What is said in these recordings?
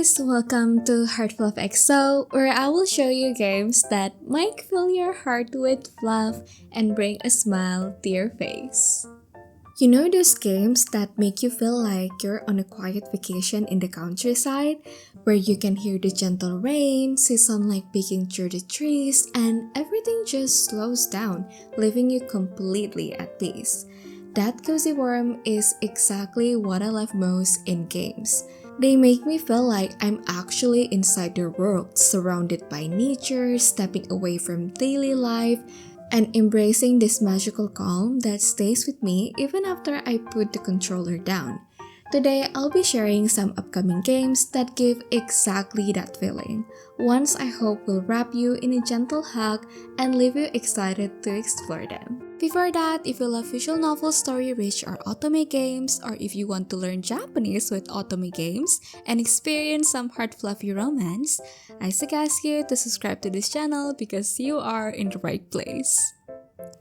guys, welcome to Heartfluff XO, where I will show you games that might fill your heart with fluff and bring a smile to your face. You know those games that make you feel like you're on a quiet vacation in the countryside, where you can hear the gentle rain, see sunlight peeking through the trees, and everything just slows down, leaving you completely at peace. That cozy warm is exactly what I love most in games. They make me feel like I'm actually inside their world, surrounded by nature, stepping away from daily life, and embracing this magical calm that stays with me even after I put the controller down. Today, I'll be sharing some upcoming games that give exactly that feeling. Ones I hope will wrap you in a gentle hug and leave you excited to explore them. Before that, if you love visual novel story-rich or otome games, or if you want to learn Japanese with otome games and experience some heart-fluffy romance, I suggest you to subscribe to this channel because you are in the right place.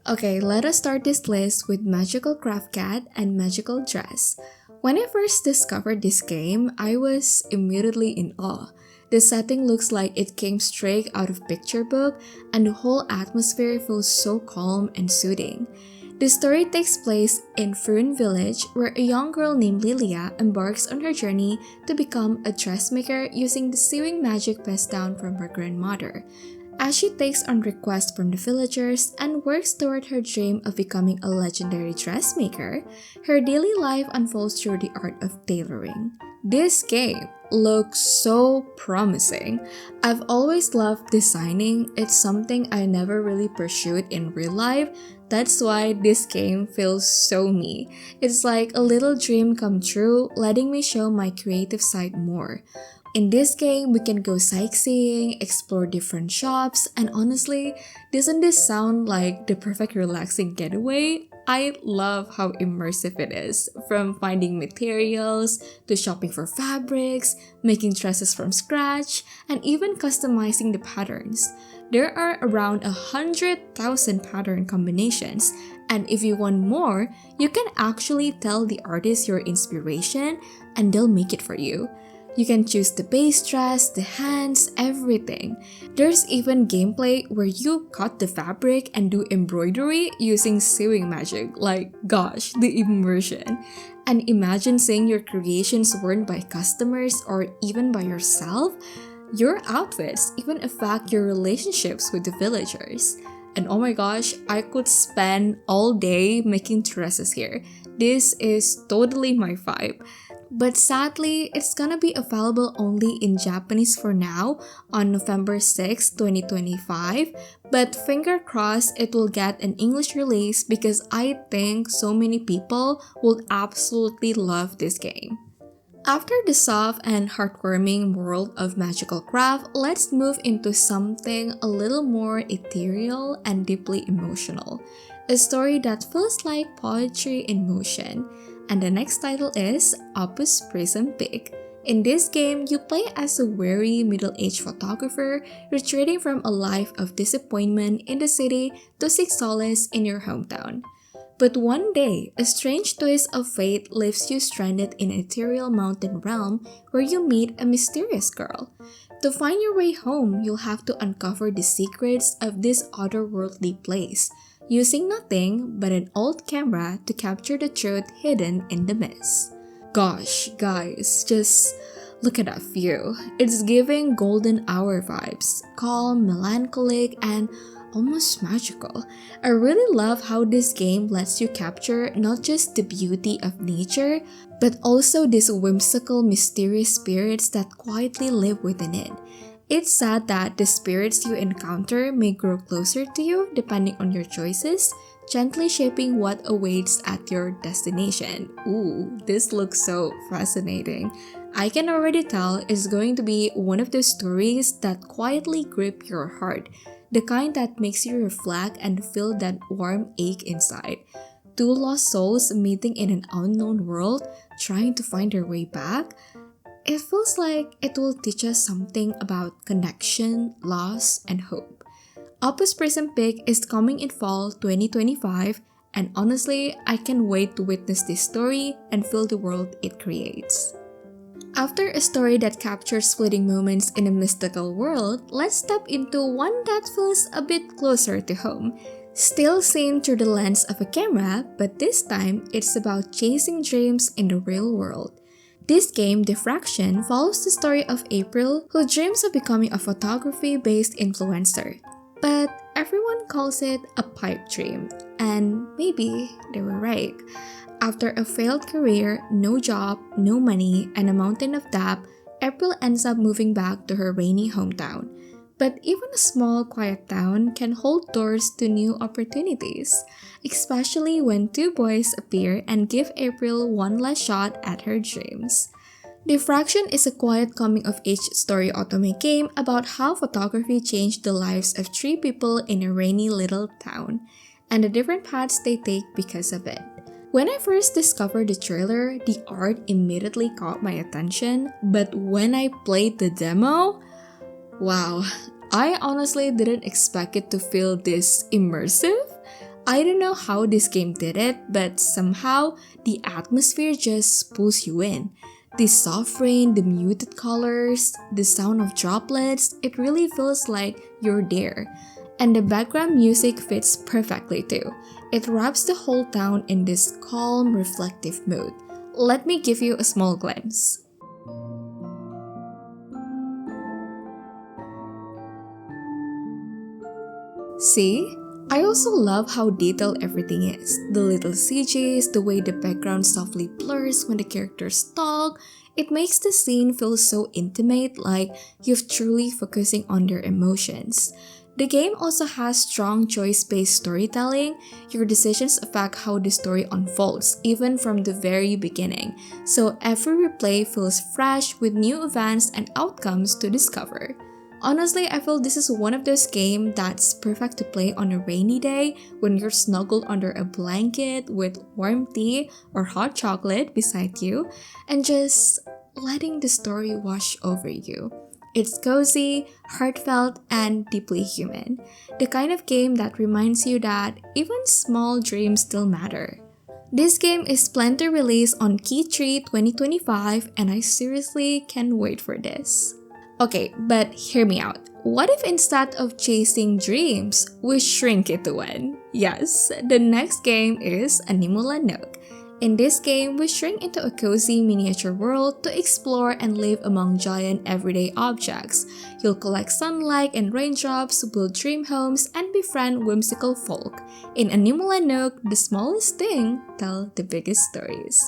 Okay, let us start this list with Magical Craft Cat and Magical Dress. When I first discovered this game, I was immediately in awe. The setting looks like it came straight out of picture book, and the whole atmosphere feels so calm and soothing. The story takes place in Furun Village, where a young girl named Lilia embarks on her journey to become a dressmaker using the sewing magic passed down from her grandmother. As she takes on requests from the villagers and works toward her dream of becoming a legendary dressmaker, her daily life unfolds through the art of tailoring. This game looks so promising. I've always loved designing. It's something I never really pursued in real life. That's why this game feels so me. It's like a little dream come true, letting me show my creative side more. In this game, we can go sightseeing, explore different shops, and honestly, doesn't this sound like the perfect relaxing getaway? I love how immersive it is, from finding materials, to shopping for fabrics, making dresses from scratch, and even customizing the patterns. There are around 100,000 pattern combinations, and if you want more, you can actually tell the artist your inspiration and they'll make it for you. You can choose the base dress, the hands, everything. There's even gameplay where you cut the fabric and do embroidery using sewing magic. Like, gosh, the immersion. And imagine seeing your creations worn by customers or even by yourself. Your outfits even affect your relationships with the villagers. And oh my gosh, I could spend all day making dresses here. This is totally my vibe. But sadly, it's gonna be available only in Japanese for now on November 6, 2025. But finger crossed it will get an English release because I think so many people will absolutely love this game. After the soft and heartwarming world of magical craft, let's move into something a little more ethereal and deeply emotional. A story that feels like poetry in motion. And the next title is Opus Prism Peak. In this game, you play as a weary middle-aged photographer retreating from a life of disappointment in the city to seek solace in your hometown. But one day, a strange twist of fate leaves you stranded in an ethereal mountain realm where you meet a mysterious girl. To find your way home, you'll have to uncover the secrets of this otherworldly place, using nothing but an old camera to capture the truth hidden in the mist. Gosh, guys, just look at that view. It's giving golden hour vibes, calm, melancholic, and almost magical. I really love how this game lets you capture not just the beauty of nature, but also these whimsical, mysterious spirits that quietly live within it. It's sad that the spirits you encounter may grow closer to you depending on your choices, gently shaping what awaits at your destination. Ooh, this looks so fascinating. I can already tell it's going to be one of those stories that quietly grip your heart, the kind that makes you reflect and feel that warm ache inside. Two lost souls meeting in an unknown world, trying to find their way back. It feels like it will teach us something about connection, loss, and hope. Opus Prism Peak is coming in fall 2025, and honestly, I can't wait to witness this story and feel the world it creates. After a story that captures fleeting moments in a mystical world, let's step into one that feels a bit closer to home. Still seen through the lens of a camera, but this time it's about chasing dreams in the real world. This game, Diffraction, follows the story of April, who dreams of becoming a photography-based influencer. But everyone calls it a pipe dream, and maybe they were right. After a failed career, no job, no money, and a mountain of debt, April ends up moving back to her rainy hometown. But even a small, quiet town can hold doors to new opportunities, especially when two boys appear and give April one last shot at her dreams. Diffraction is a quiet coming-of-age story otome game about how photography changed the lives of three people in a rainy little town, and the different paths they take because of it. When I first discovered the trailer, the art immediately caught my attention, but when I played the demo, wow, I honestly didn't expect it to feel this immersive. I don't know how this game did it, but somehow the atmosphere just pulls you in. The soft rain, the muted colors, the sound of droplets, it really feels like you're there. And the background music fits perfectly too. It wraps the whole town in this calm, reflective mood. Let me give you a small glimpse. See? I also love how detailed everything is. The little CGs, the way the background softly blurs when the characters talk, it makes the scene feel so intimate, like you're truly focusing on their emotions. The game also has strong choice-based storytelling. Your decisions affect how the story unfolds, even from the very beginning. So every replay feels fresh with new events and outcomes to discover. Honestly, I feel this is one of those games that's perfect to play on a rainy day when you're snuggled under a blanket with warm tea or hot chocolate beside you and just letting the story wash over you. It's cozy, heartfelt, and deeply human. The kind of game that reminds you that even small dreams still matter. This game is planned to release on Q3 2025 and I seriously can't wait for this. Okay, but hear me out. What if instead of chasing dreams, we shrink it to one? Yes, the next game is Animula Nook. In this game, we shrink into a cozy miniature world to explore and live among giant everyday objects. You'll collect sunlight and raindrops, build dream homes, and befriend whimsical folk. In Animula Nook, the smallest thing tell the biggest stories.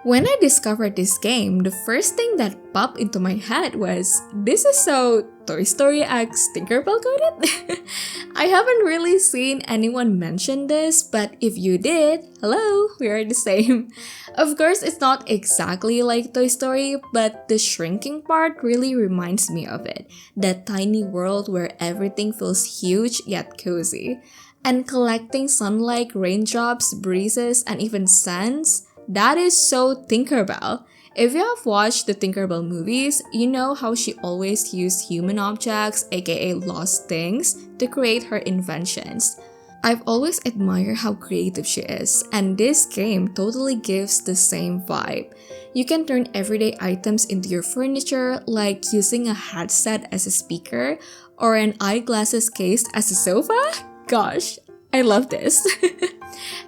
When I discovered this game, the first thing that popped into my head was, this is so Toy Story X Tinkerbell coded? I haven't really seen anyone mention this, but if you did, hello, we are the same. Of course, it's not exactly like Toy Story, but the shrinking part really reminds me of it. That tiny world where everything feels huge yet cozy. And collecting sunlight, raindrops, breezes, and even scents, that is so Tinkerbell. If you have watched the Tinkerbell movies, you know how she always used human objects, aka lost things, to create her inventions. I've always admired how creative she is, and this game totally gives the same vibe. You can turn everyday items into your furniture, like using a headset as a speaker, or an eyeglasses case as a sofa. Gosh, I love this.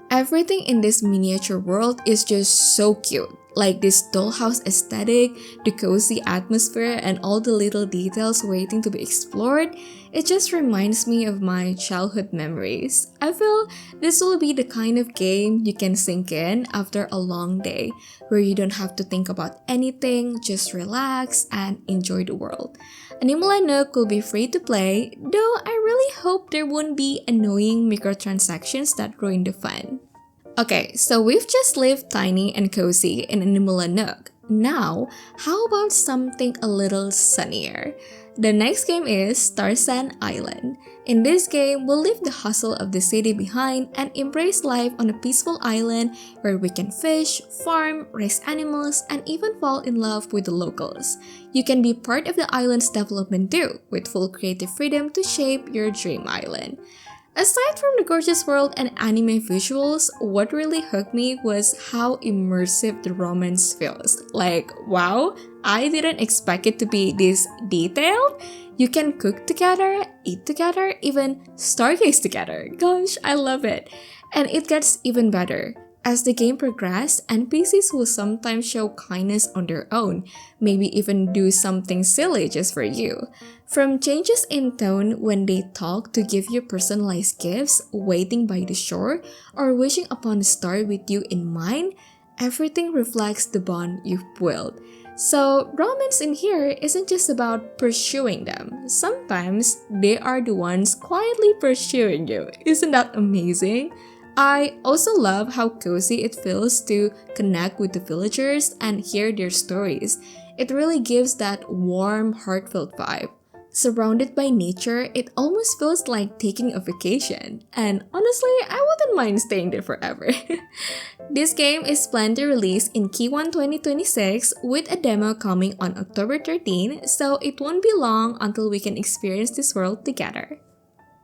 Everything in this miniature world is just so cute. Like this dollhouse aesthetic, the cozy atmosphere, and all the little details waiting to be explored, it just reminds me of my childhood memories. I feel this will be the kind of game you can sink in after a long day, where you don't have to think about anything, just relax and enjoy the world. Animal Nook will be free to play, though I really hope there won't be annoying microtransactions that ruin the fun. Okay, so we've just lived tiny and cozy in Animal Nook. Now, how about something a little sunnier? The next game is Tarzan Island. In this game, we'll leave the hustle of the city behind and embrace life on a peaceful island where we can fish, farm, raise animals, and even fall in love with the locals. You can be part of the island's development too, with full creative freedom to shape your dream island. Aside from the gorgeous world and anime visuals, what really hooked me was how immersive the romance feels. Like, wow, I didn't expect it to be this detailed. You can cook together, eat together, even stargaze together. Gosh, I love it. And it gets even better. As the game progresses, NPCs will sometimes show kindness on their own, maybe even do something silly just for you. From changes in tone when they talk to give you personalized gifts, waiting by the shore, or wishing upon a star with you in mind, everything reflects the bond you've built. So, romance in here isn't just about pursuing them. Sometimes they are the ones quietly pursuing you. Isn't that amazing? I also love how cozy it feels to connect with the villagers and hear their stories. It really gives that warm, heartfelt vibe. Surrounded by nature, it almost feels like taking a vacation. And honestly, I wouldn't mind staying there forever. This game is planned to release in Q1 2026 with a demo coming on October 13, so it won't be long until we can experience this world together.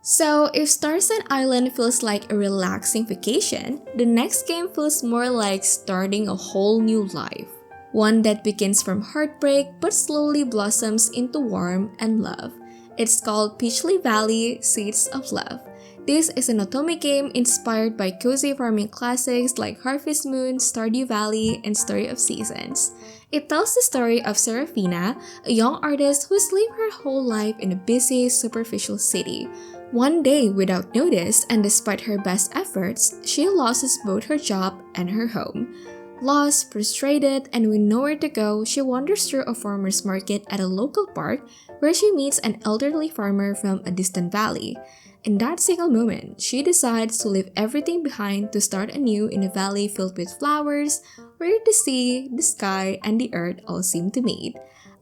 So, if Starset Island feels like a relaxing vacation, the next game feels more like starting a whole new life. One that begins from heartbreak but slowly blossoms into warmth and love. It's called Peachleaf Valley Seeds of Love. This is an otome game inspired by cozy farming classics like Harvest Moon, Stardew Valley, and Story of Seasons. It tells the story of Serafina, a young artist who's lived her whole life in a busy, superficial city. One day, without notice, and despite her best efforts, she loses both her job and her home. Lost, frustrated, and with nowhere to go, she wanders through a farmer's market at a local park where she meets an elderly farmer from a distant valley. In that single moment, she decides to leave everything behind to start anew in a valley filled with flowers, where the sea, the sky, and the earth all seem to meet.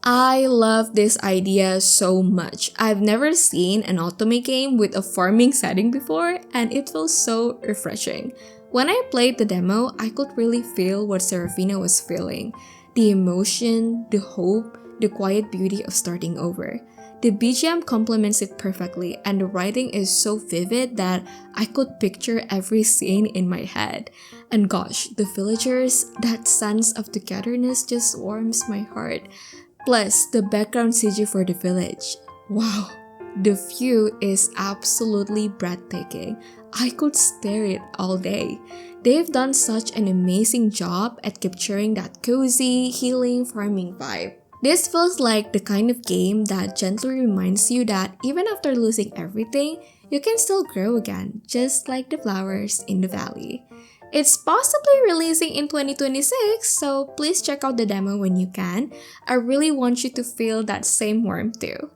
I love this idea so much. I've never seen an otome game with a farming setting before, and it feels so refreshing. When I played the demo, I could really feel what Serafina was feeling. The emotion, the hope, the quiet beauty of starting over. The BGM complements it perfectly, and the writing is so vivid that I could picture every scene in my head. And gosh, the villagers, that sense of togetherness just warms my heart. Plus, the background CG for the village. Wow, the view is absolutely breathtaking. I could stare it all day. They've done such an amazing job at capturing that cozy, healing farming vibe. This feels like the kind of game that gently reminds you that even after losing everything, you can still grow again, just like the flowers in the valley. It's possibly releasing in 2026, so please check out the demo when you can. I really want you to feel that same warmth too.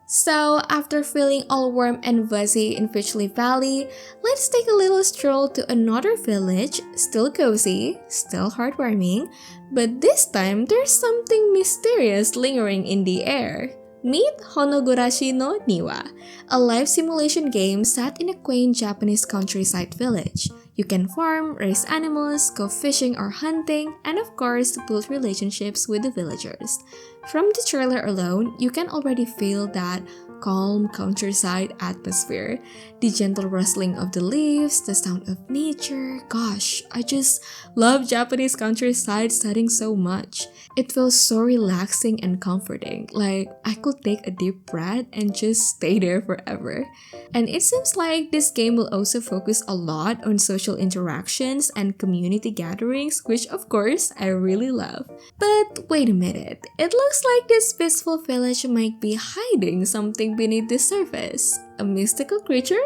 So, after feeling all warm and fuzzy in Peachleaf Valley, let's take a little stroll to another village, still cozy, still heartwarming, but this time there's something mysterious lingering in the air. Meet Honogurashi no Niwa, a life simulation game set in a quaint Japanese countryside village. You can farm, raise animals, go fishing or hunting, and of course, build relationships with the villagers. From the trailer alone, you can already feel that calm countryside atmosphere. The gentle rustling of the leaves, the sound of nature. Gosh, I just love Japanese countryside setting so much. It feels so relaxing and comforting, like I could take a deep breath and just stay there forever. And it seems like this game will also focus a lot on social interactions and community gatherings, which of course I really love. But wait a minute, it looks like this peaceful village might be hiding something beneath the surface. A mystical creature?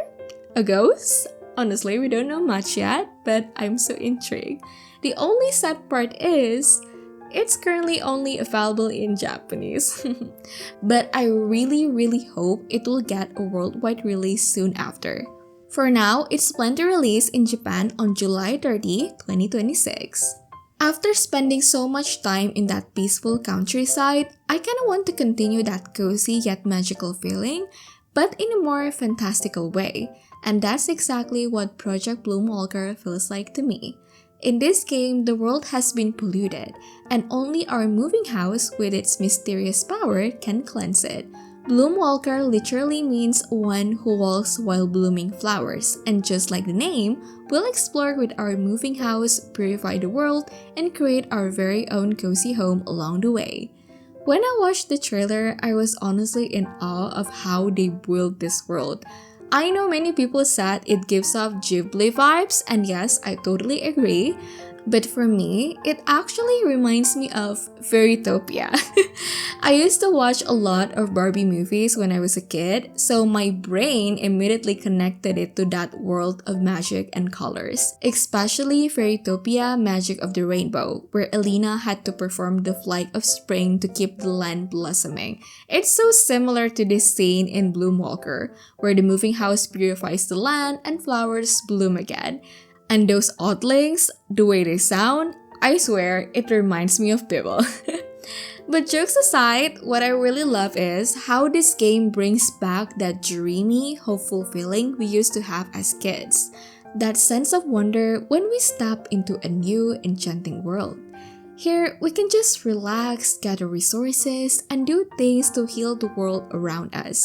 A ghost? Honestly, we don't know much yet, but I'm so intrigued. The only sad part is, it's currently only available in Japanese. But I really hope it will get a worldwide release soon after. For now, it's planned to release in Japan on July 30, 2026. After spending so much time in that peaceful countryside, I kinda want to continue that cozy yet magical feeling, but in a more fantastical way. And that's exactly what Project Bloomwalker feels like to me. In this game, the world has been polluted, and only our moving house with its mysterious power can cleanse it. Bloomwalker literally means one who walks while blooming flowers, and just like the name, we'll explore with our moving house, purify the world, and create our very own cozy home along the way. when I watched the trailer, I was honestly in awe of how they built this world. I know many people said it gives off Ghibli vibes, and yes, I totally agree. But for me, it actually reminds me of Fairytopia. I used to watch a lot of Barbie movies when I was a kid, so my brain immediately connected it to that world of magic and colors. Especially Fairytopia Magic of the Rainbow, where Elena had to perform the flight of spring to keep the land blossoming. It's so similar to this scene in Bloomwalker, where the moving house purifies the land and flowers bloom again. And those oddlings, the way they sound, I swear it reminds me of Bibble. But jokes aside, what I really love is how this game brings back that dreamy, hopeful feeling we used to have as kids. That sense of wonder when we step into a new, enchanting world. Here, we can just relax, gather resources, and do things to heal the world around us.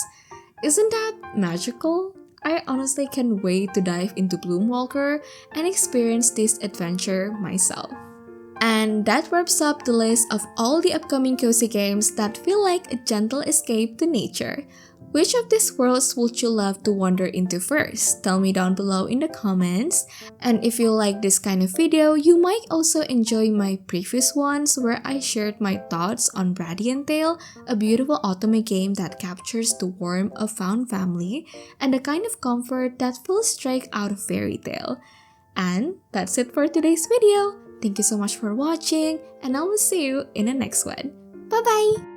Isn't that magical? I honestly can't wait to dive into Bloomwalker and experience this adventure myself. And that wraps up the list of all the upcoming cozy games that feel like a gentle escape to nature. Which of these worlds would you love to wander into first? Tell me down below in the comments. And if you like this kind of video, you might also enjoy my previous ones where I shared my thoughts on Radiant Tale, a beautiful otome game that captures the warmth of found family and the kind of comfort that feels straight out of fairy tale. And that's it for today's video. Thank you so much for watching, and I will see you in the next one. Bye bye!